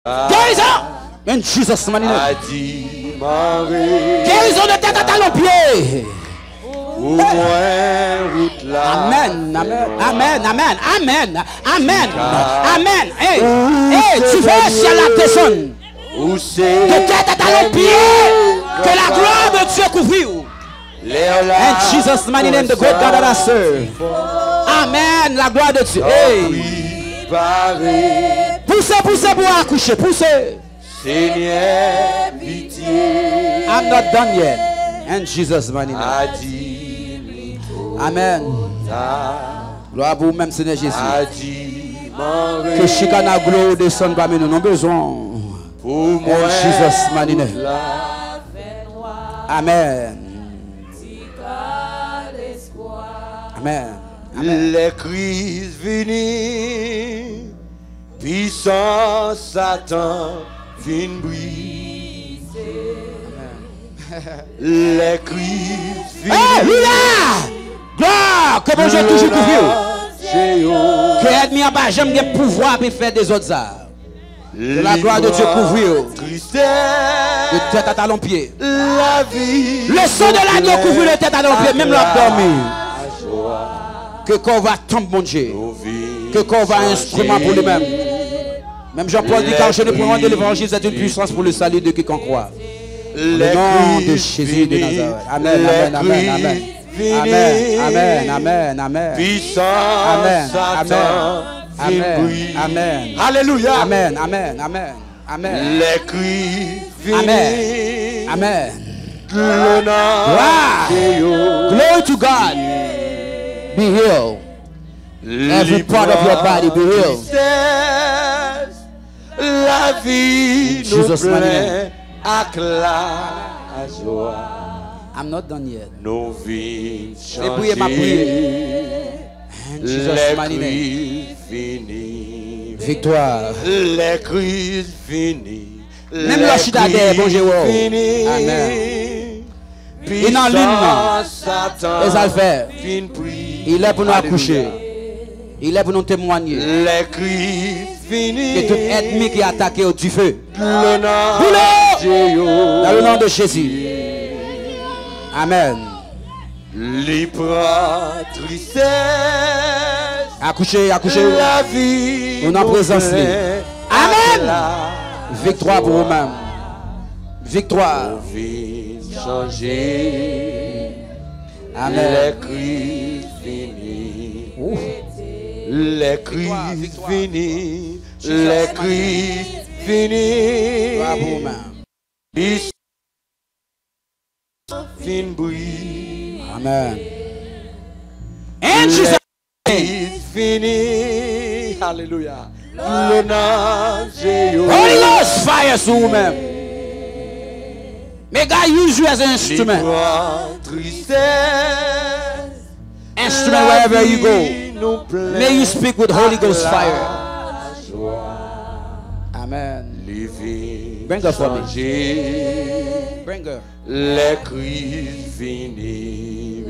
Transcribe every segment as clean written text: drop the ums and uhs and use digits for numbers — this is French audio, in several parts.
Guérison. In Jesus' name. Guérison de tête à talons pieds. Amen, amen, amen, amen, amen, amen, amen. Hey, hey, tu veux ciel la personne. De tête à talons pieds. Que la gloire de Dieu couvre. In Jesus' mighty name, the great God that I serve. Amen, la gloire de Dieu. Hey. Poussez, poussez pour accoucher, poussez. Seigneur, pitié. I'm not done yet. In Jesus' mighty name. Amen. Gloire à vous même, Seigneur Jésus. Que Chicana gloire descende parmi nous. Nous avons besoin. In Jesus' mighty name. Amen. Amen. Amen. Les crises venues, puissant Satan vient briser. Les crises venues. Alléluia! Gloire! Que bon Dieu toujours couvrir. Que l'ennemi en bas, j'aime le pouvoir pour faire des autres arts. Que la gloire de Dieu couvrir. De tête à talons pieds. La vie. Le sang de l'agneau couvre de tête à talons pieds, même l'abdomen. Que qu'on va tomber, mon Dieu. Que qu'on va un instrument pour lui-même. Même Jean-Paul dit qu'enchaîner pour rendre l'évangile, c'est une puissance pour le salut de quiconque croit. Le nom de Jésus de Nazareth. Amen, amen, amen, amen. Amen, amen, amen, amen. Amen, amen, amen, amen. Alléluia. Amen, amen, amen, amen. Les cris Amen, amen. Gloire. Glory to God. Be healed. Every part of your body be healed. La vie nous Jesus' plaît avec la joie. I'm not done yet. Nos vies Priez ma prière. In Jesus' Les mighty name. crises finis. Victoire. Les crises finis. Même la chute à terre, bon Dieu. Amen. Il en ligne. Les alphères. Il est pour nous accoucher. Il est pour nous témoigner. Les crises finis. Que tout ennemi qui est attaqué au du feu. Boulot. Dans le nom de Jésus. Amen. Libre tristesse. Accouchez, accouchez. La vie. On en présence. Amen. Victoire pour vous-même. Victoire. Vie changer. Amen. Les crises finis. Les crises finis. Les crises finis. Victoire pour vous-même. Fin bruit. Amen. And Jesus. Fini. Alléluia. Le nom Holy Ghost fire sur vous-même. May God use you as an instrument. Instrument wherever you go. May you speak with Holy Ghost fire. Amen. Bring her for me. Bring her. Les crises finis.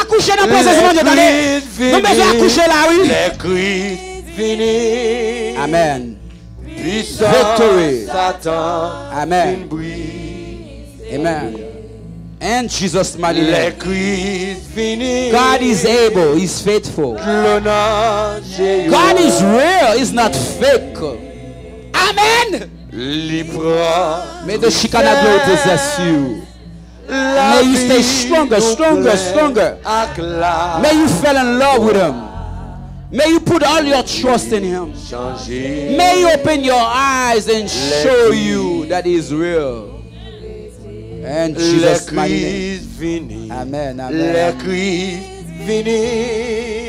Accouchez dans la présence de Dieu. Nous devons accoucher là, oui. Les crises finis. Amen. Victory. Satan. Amen. Amen. And Jesus' mighty name. Les crises finis. God is able. He's faithful. God is real. He's not fake. Amen. May the Shekinah glory possess you. May you stay stronger, stronger, stronger. May you fall in love with Him. May you put all your trust in Him. May you open your eyes and show you that He is real. And Jesus' mighty name. Amen, amen.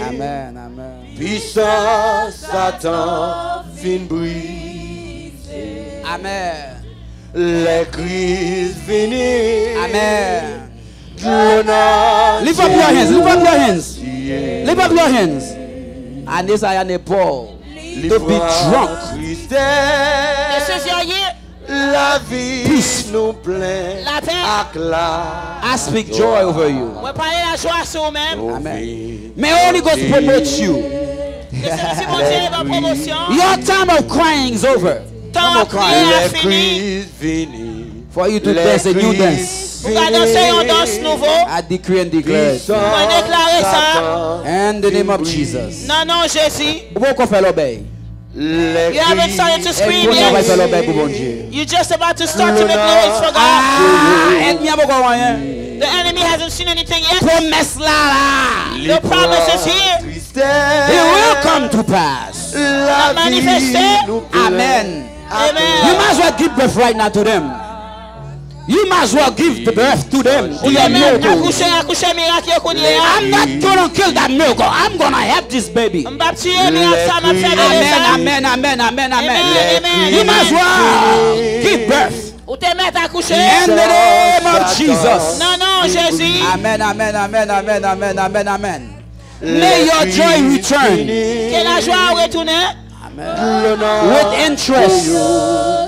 Amen, amen. Puissance Satan fin brise. Amen. Les crises finis. Amen. Lift up your hands. Lift up your hands. Lift up your hands. And this I am a Paul to be drunk. La vie Peace. nous plaît. I speak joy over you. Amen. May Holy Ghost promote you. Your time of crying is over. Temps à prier a fini. For you to dance a new dance. Pour danser une danse nouveau. I decree and declare. Moi déclarer ça. In the name of Jesus. Non, non, Jésus. Pourquoi faire l'obéir? You haven't started to scream yet. You're just about to start to make noise for God. The enemy hasn't seen anything yet. The promise is here. It will come to pass. Manifested. Amen. Amen. You might as well give birth right now to them. You might as well give the birth to them. Amen. I'm not going to kill that miracle. I'm going to help this baby. Amen, amen, amen, amen, amen. You might as well give birth. In the name of Jesus. Non, non, Jésus. Amen, amen, amen, amen, amen, amen, amen. May your joy return. Que la joie retourne. With interest.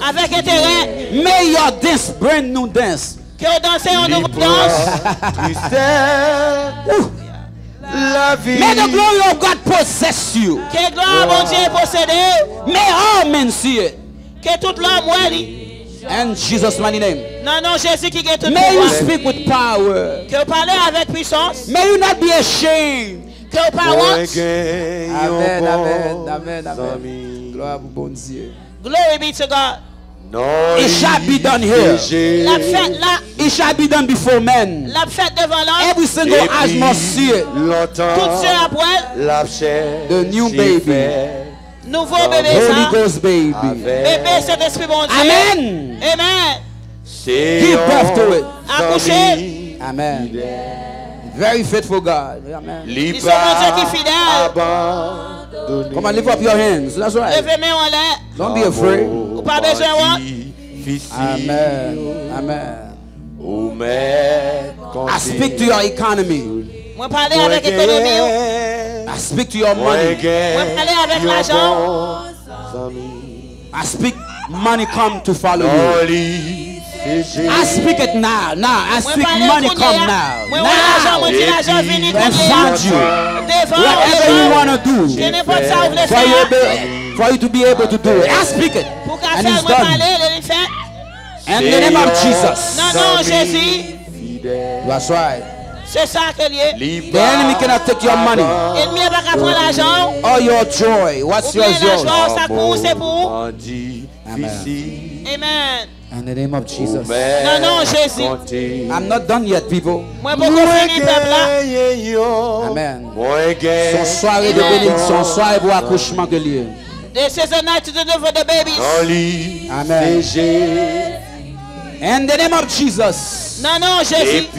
Avec intérêt. May your dance, brand new dance. Que vous dansez en nouveau danse. May the glory of God possess you. Que gloire mon Dieu possédé. May all men see it. Que tout l'homme voit. In Jesus' mighty name. Non, non, Jésus qui est tout May you speak with power. Que vous parlez avec puissance. May you not be ashamed. Que vous parlez honte. Amen, amen, amen, amen. Gloire au bon Dieu. Glory be to God. It shall be done here. La fête là. It shall be done before men. La fête devant l'homme. Every single eyes must see it. Tout ceux après. The new baby. Nouveau bébé Holy ça. Ghost baby. Bébé Saint-Esprit bon Dieu. Amen. Amen. Give birth to it. Accoucher. Amen. Very faithful God. Amen. Ils sont mon Dieu qui est fidèle. Come on, lift up your hands. That's right. Levez mes en l'air. Don't be afraid. Ou pas besoin de Amen. Amen. I speak to your economy. Moi parler avec l'économie. I speak to your money. Moi parler avec l'argent. I speak money come to follow you. I speak it now. Now I speak money come now. Now. And find you. Whatever you want to do. For you to be able to do it. I speak it. And it's done. In the name of Jesus. Non, non, Jésus. That's right. C'est ça que lié. The enemy cannot take your money. Ennemi n'a pas qu'à prendre l'argent. Or your joy. What's yours? Ça court, c'est pour. Amen. Amen. In the name of Jesus. Non, non, Jésus. I'm not done yet, people. Moi, beaucoup fini, peuple là. Amen. Son soirée de bénédiction, soirée pour accouchement que lieu. This is a night to deliver the babies. Amen. In the name of Jesus. Non, non, Jésus.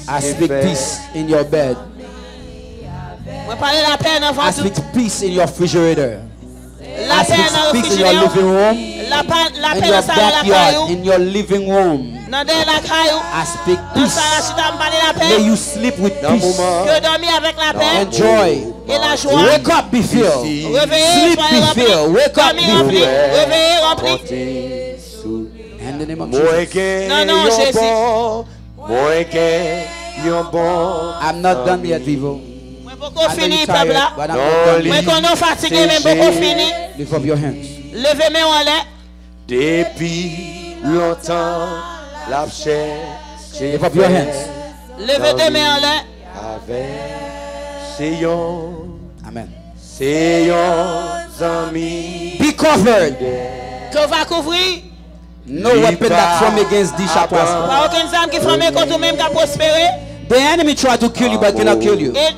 I speak peace in your bed. Moi, parler la paix dans I speak peace in your refrigerator. La I speak peace in your living room. In your backyard, in your living room. I speak peace. May you sleep with peace. Enjoy. Wake up, be filled. Sleep, be filled. Wake up, be filled. In the name of Jesus. I'm not done yet, people. Beaucoup fini, peuple là. Mais qu'on est fatigué, mais beaucoup fini. Lift up your hands. Levez mes en l'air. Depuis longtemps, la chair. Lift up your hands. Levez tes mains en l'air. Avec Sion. Amen. Sion, amis. Be covered. Que va couvrir. No weapon that form against thee shall prosper. Pas aucune âme qui forme contre toi-même qui a prospéré. The enemy tried to kill you but cannot kill you. Never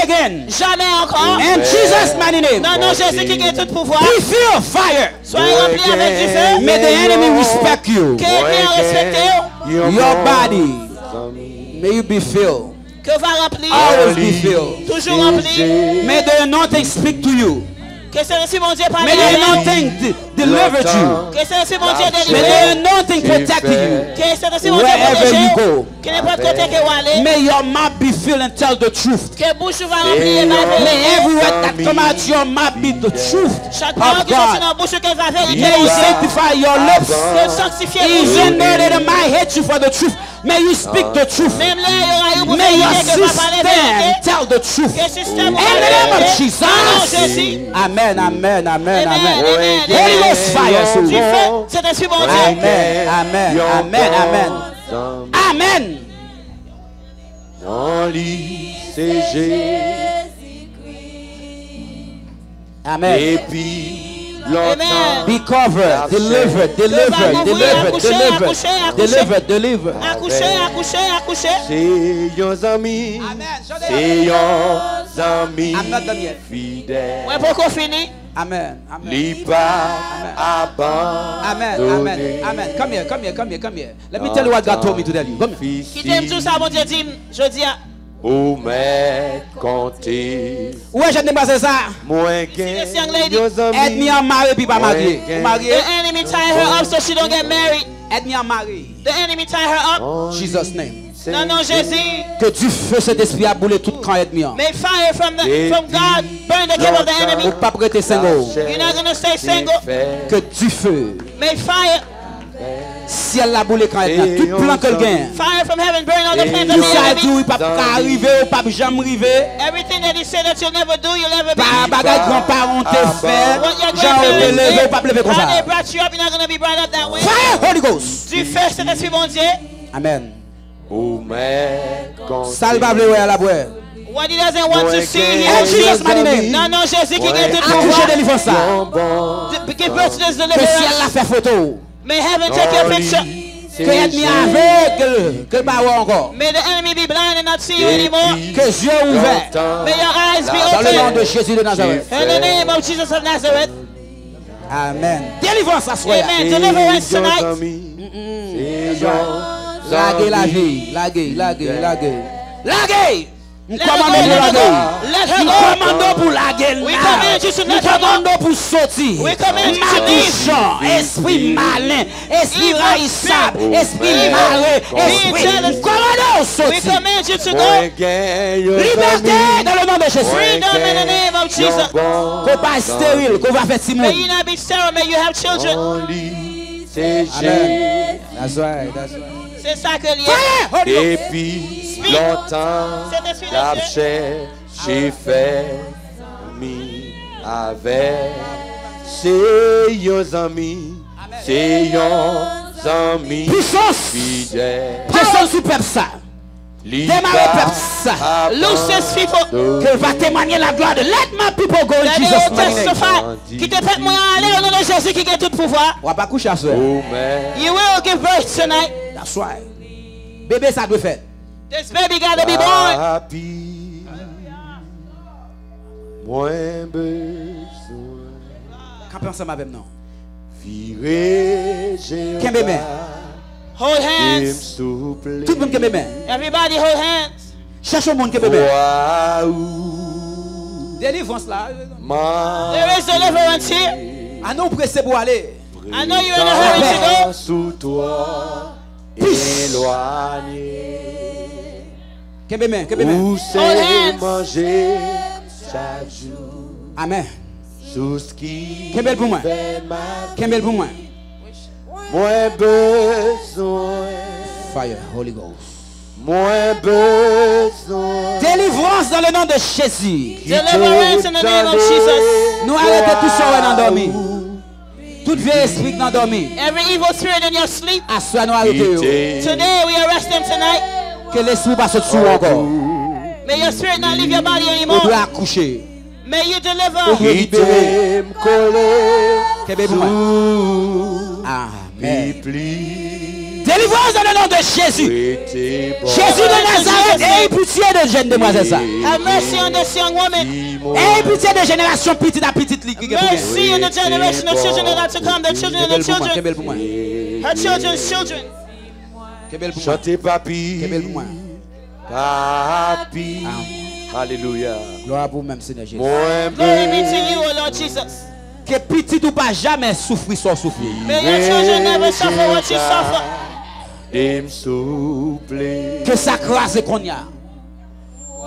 again. Jamais encore. In Jesus' mighty name. Non, non, Jésus qui a tout pouvoir. Be filled fire. Soyez remplis avec du feu. May the enemy respect you. Que l'ennemi respecte your body. May you be filled. Que va remplir. Always be filled. Toujours rempli. May the anointing speak to you. Que c'est ainsi mon Dieu parle. May the anointing delivered you. Que Saint-Esprit bon Dieu May the anointing protect you. Que Saint-Esprit bon Dieu Wherever you go. Que n'importe côté que vous allez. May your mouth be filled and tell the truth. Que bouche va remplir et va May every word that come out your mouth be the truth chaque of parole qui sortit dans God. bouche que va vérité. May you sanctify your lips. Que sanctifier Even though they might hate you for the truth, may you speak the truth. même là il y aura eu pour May your vérité que va parler system vérité. tell the truth. Que système In the name of Jesus. Jésus. Amen, amen, amen, amen. Amen. Holy Ghost fire. Du feu, c'est Esprit bon Dieu. Amen, amen, amen, amen. Amen. Dans l'ICG. Amen. Et puis longtemps. Be covered, delivered, delivered, delivered, delivered, delivered, delivered. Accoucher. C'est yon amis. C'est yon amis. I'm not done yet. Fidèle. Ouais, pour qu'on finisse. Amen. Amen. Li pas Amen. abandonné. Amen. Come here. Let me tell you what God told me to tell you. Come here. Qui t'aime tout ça, bon Dieu dit, je dis à Ou mè compter. Ouais, je ne sais pas ça. Moins This young lady. Aide me à marier puis pas marier. Marier. The enemy tie her up so she don't get married. Aide me à marier. The enemy tie her up. Jesus name. Non, Jésus. Que du feu cet esprit a boulé tout camp aide me. May fire from God burn the camp of the enemy. Ou pas prêter single. You're not going to stay single. Que du feu. May fire. Si elle a boulé quand elle a tout plan que le gagne. Fire from heaven burn all the plans Tout of the ça enemy. tout, il pas arriver, ou pas jamais arriver. Everything that he said that you'll never do, you'll never be. Pas bagage grand-parents te fait. What your Jean grandparents te lever, did, pas lever comme how they ça. brought you up, you're not going to be brought up that way. Fire, Holy Ghost. Du feu, c'est l'esprit bon Dieu. Amen. Ou mè compter. Salve à bleu à la boue. What he doesn't want to see, he In Jesus' mighty name. Non, Jésus qui get to Accoucher délivrance ça. give birth to this Que si elle deliverance. a fait photo. May heaven take your picture. Que elle mis aveugle. Que pas voir encore. May the enemy be blind and not see you anymore. Que yeux ouverts. May your eyes be Dans le nom de open. Jésus de Nazareth. In the name of Jesus of Nazareth. Amen. Délivrance à soi. Amen. Deliverance tonight. Laguez la vie. Laguez. Nous Let her commandons go, pour let her laguer. go. Let her Nous go. commandons pour laguer. We command you to Nous let her go. commandons pour sortir. We command you to leave. Méchant, esprit malin, esprit Evil raïssable, spirit. esprit Being malin, jealous. esprit. Commandons We sortir. command you to go. Liberté dans le nom de Jésus. Freedom in the name of Jesus. Qu'on pas stérile, qu'on va faire May Simon. you not be sterile. May you have children. Amen. That's right. C'est ça que lié. Fire, Holy Ghost. Depuis longtemps, j'ai fait mi avec c'est yon amis, c'est yon amis Puissance. fidèles. Puissance superbe ça. Démarrer peuple ça. Loose this people. Que va témoigner la gloire de let my people go in That they Jesus' will mighty name. testify. Qui te fait moi aller au nom de Jésus qui a tout pouvoir. On va pas coucher à soi. You will give birth tonight. That's right. Bébé ça doit faire. This baby got to be born. Happy, moins besoin, Quand ensemble avec nous. virer, Quel bébé? Hold hands. Tout le monde qui est bébé. Everybody hold hands. Cherche au monde qui est bébé. Waouh, Délivrance là. There is deliverance here. À nous pressés pour aller. I know you're in a hurry to go. sous toi, éloigné. Qui bébé? Qui bébé? Où c'est hands. manger chaque jour, Amen. tout ce qui Qui belle pour moi? fait mal. Qui belle pour moi? Moins besoin, Fire, Holy Ghost. moins besoin. Délivrance dans le nom de Jésus. Deliverance in the name of Jesus. Nous arrêtons tout ça dans dormi. Tout vieux esprit dans dormi. Every evil spirit in your sleep. À soi nous arrêtons. Today we arrest them tonight. Que l'esprit passe au-dessous encore. May your spirit not leave your body On anymore. doit accoucher. May you deliver. Qui t'aime coller Que bébé pour moi? sous Amen. plis. Délivrance dans le nom de Jésus. Était bon. Jésus de Nazareth, aie pitié de jeunes demoiselles ça. Have mercy on this young woman. Aie pitié de génération petite à petite. Mercy on the generation of children that are to come. The children and the Que children. belle pour moi. Her children's children. Que belle pour moi. Chantez papi, Que belle pour moi. papi. Alléluia. Gloire pour vous-même, Seigneur Jésus. Moins Glory be to besoin, you, O Lord Jesus. Que petit ou pas jamais souffrir sans souffrir. May your children never suffer what you suffer. Que ça crase qu'on y a.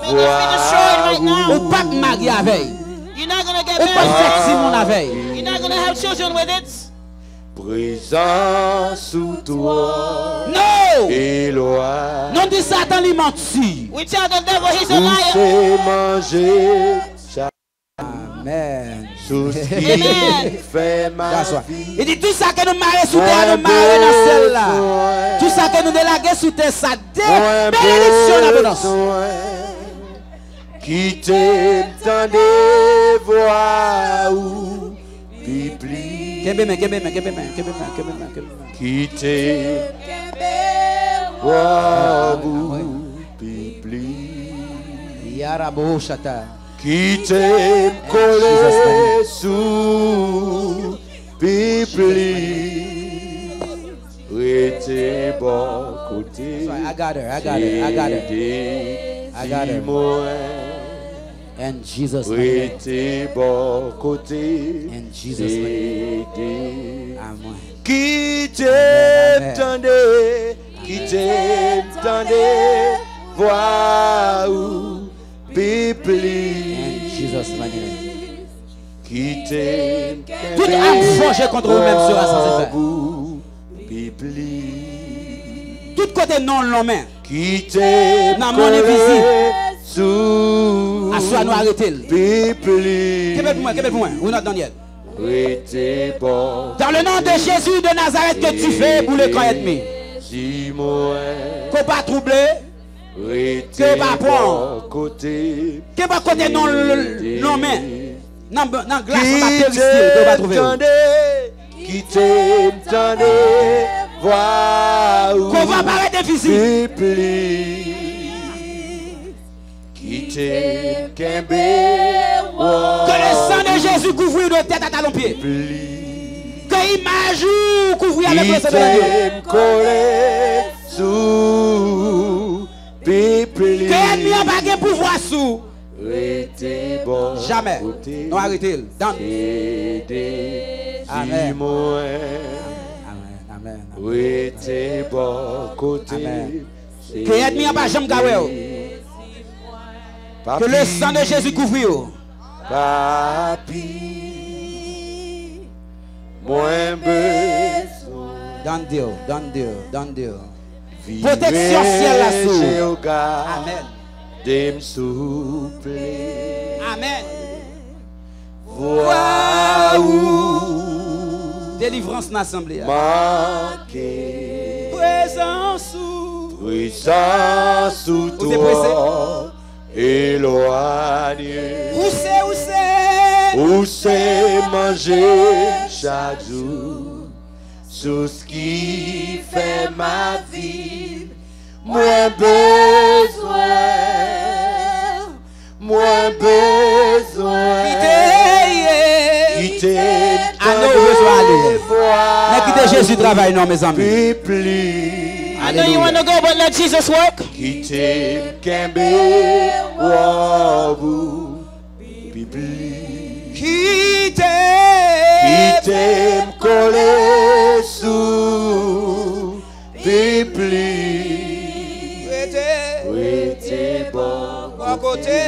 May not be destroyed right now. Ou pas marier avec. You're not going to get Ou pas married. faire Simon avec. You're not going to have children with it. Présent sous toi. Non. Et loi. Non dit Satan lui menti. We tell the devil he's a liar. C'est manger. Amen. Tout ce qui fait ma vie. Il dit tout ça que nous marions sous terre, nous marions dans celle-là. Tout ça que nous délaguons sous terre, ça bénédiction d'abondance. Qui t'entendait voir ou Bibli. Qui t'aime voir ou Bibli. Yarabo chata. Qui t'aime coller sous Bibli. Rete bon côté. I got her. And Jesus' name. In Jesus' name. Amen. Qui t'attendait, voir où Bibli. In Jesus' name. Qui t'aime, Toute âme forgée contre vous-même sera sans effet. Bibli. Tout côté non l'homme. Qui t'aime, dans mon invisible. Sous Assois nous arrêter. Bibli. Qu'est-ce moi? Ou not Daniel. Bon. Dans le nom de Jésus de Nazareth que tu fais pour le camp ennemi. Qu'on pas troubler. Que pas prendre. Que pas côté non l'homme. Non glace pas péristil que pas trouver. Qui t'attendait, voir où qu'on va paraître difficile. Que le sang de Jésus couvre de tête à talons pieds. Que l'image couvre avec le sang de Dieu. Que l'ennemi n'a pas de pouvoir sous. Jamais. Non, arrêtez-le. Amen. Amen. Que l'ennemi n'a pas jamais gagné. Que le sang de Jésus couvre. Papi, moins besoin. Donne Dieu. Protection ciel là-sous. Amen. Amen. Délivrance dans l'assemblée. Présence sous toi. Éloigné. Où c'est manger chaque jour. Tout ce qui fait ma vie. Moins besoin. Quitter. À nos besoins. Mais quitter Jésus travaille, non, mes amis. I know you want to go, but let Jesus work. Quitter Kembe Wabu Bibli. Quitter m'coller sous Bibli. Rete bon côté.